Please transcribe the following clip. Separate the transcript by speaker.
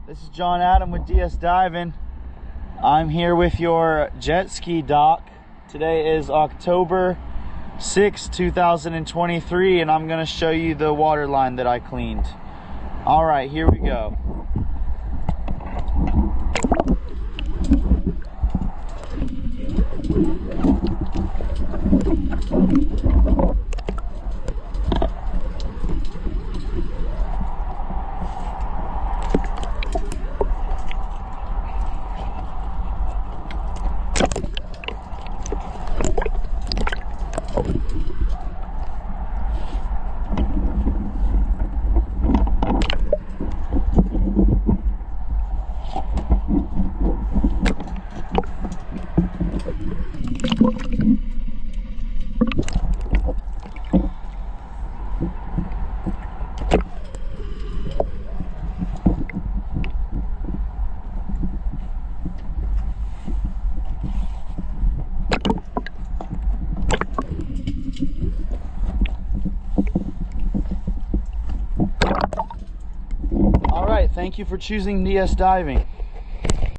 Speaker 1: This is John Adam with DS Diving. I'm here with your jet ski dock. Today is October 6, 2023, and I'm gonna show you the water line that I cleaned. All right, here we go. All right, thank you for choosing DS Diving.